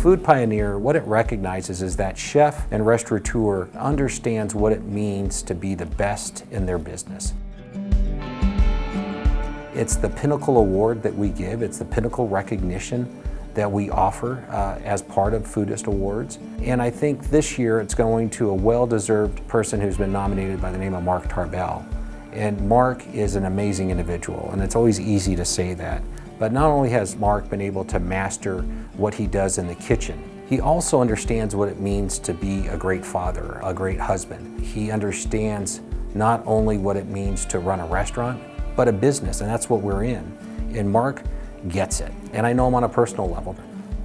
Food Pioneer, what it recognizes is that chef and restaurateur understands what it means to be the best in their business. It's the pinnacle award that we give. It's the pinnacle recognition that we offer as part of Foodist Awards. And I think this year it's going to a well-deserved person who's been nominated by the name of Mark Tarbell. And Mark is an amazing individual, and it's always easy to say that. But not only has Mark been able to master what he does in the kitchen, he also understands what it means to be a great father, a great husband. He understands not only what it means to run a restaurant, but a business, and that's what we're in. And Mark gets it. And I know him on a personal level.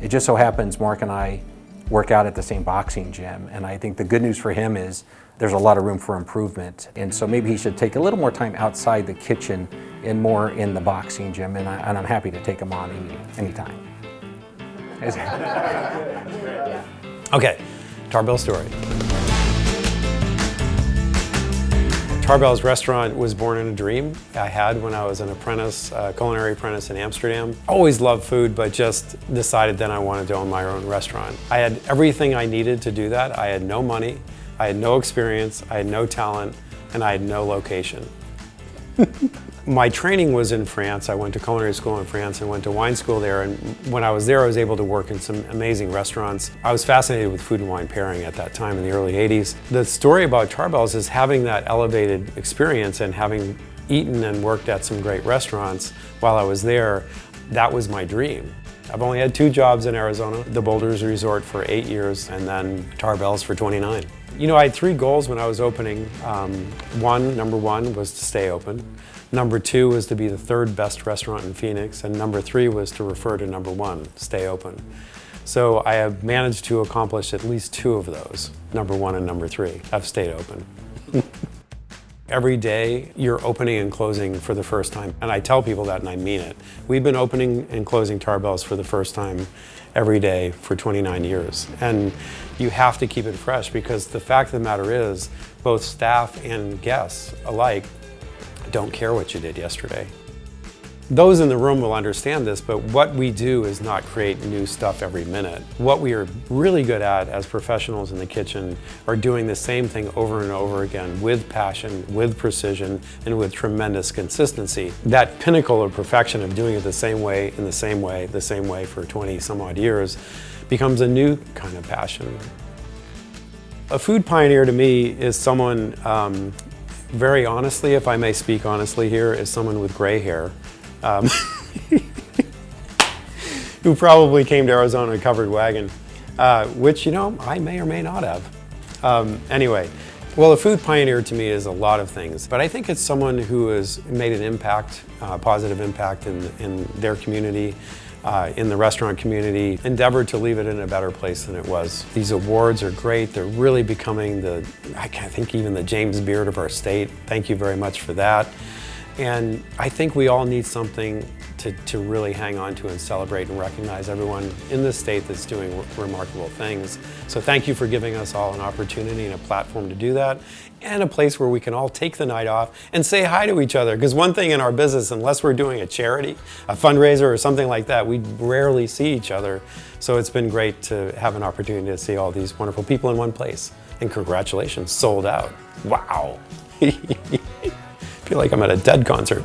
It just so happens Mark and I work out at the same boxing gym, and I think the good news for him is there's a lot of room for improvement. And so maybe he should take a little more time outside the kitchen and more in the boxing gym, and I'm happy to take him on anytime. Okay, Tarbell story. Tarbell's restaurant was born in a dream I had when I was an apprentice, culinary apprentice in Amsterdam. Always loved food, but just decided then I wanted to own my own restaurant. I had everything I needed to do that. I had no money, I had no experience, I had no talent, and I had no location. My training was in France. I went to culinary school in France and went to wine school there, and when I was there I was able to work in some amazing restaurants. I was fascinated with food and wine pairing at that time in the early 80s. The story about Tarbell's is having that elevated experience and having eaten and worked at some great restaurants while I was there, that was my dream. I've only had 2 jobs in Arizona, the Boulders Resort for 8 years and then Tarbell's for 29. You know, I had 3 goals when I was opening. Number one was to stay open. Number 2 was to be the 3rd best restaurant in Phoenix, and number 3 was to refer to number 1, stay open. So I have managed to accomplish at least 2 of those, number 1 and number 3. I've stayed open. Every day you're opening and closing for the first time, and I tell people that and I mean it. We've been opening and closing Tarbell's for the first time every day for 29 years. And you have to keep it fresh because the fact of the matter is both staff and guests alike don't care what you did yesterday. Those in the room will understand this, but what we do is not create new stuff every minute. What we are really good at as professionals in the kitchen are doing the same thing over and over again with passion, with precision, and with tremendous consistency. That pinnacle of perfection of doing it the same way, in the same way, the same way for 20 some odd years becomes a new kind of passion. A food pioneer to me is someone, very honestly, if I may speak honestly here, is someone with gray hair. Who probably came to Arizona in a covered wagon, which, you know, I may or may not have. Anyway, well, a food pioneer to me is a lot of things, but I think it's someone who has made an impact, positive impact in their community, in the restaurant community, endeavored to leave it in a better place than it was. These awards are great. They're really becoming I think even the James Beard of our state. Thank you very much for that. And I think we all need something to really hang on to and celebrate and recognize everyone in this state that's doing remarkable things. So thank you for giving us all an opportunity and a platform to do that, and a place where we can all take the night off and say hi to each other. Because one thing in our business, unless we're doing a charity, a fundraiser or something like that, we rarely see each other. So it's been great to have an opportunity to see all these wonderful people in one place. And congratulations, sold out. Wow. I feel like I'm at a Dead concert.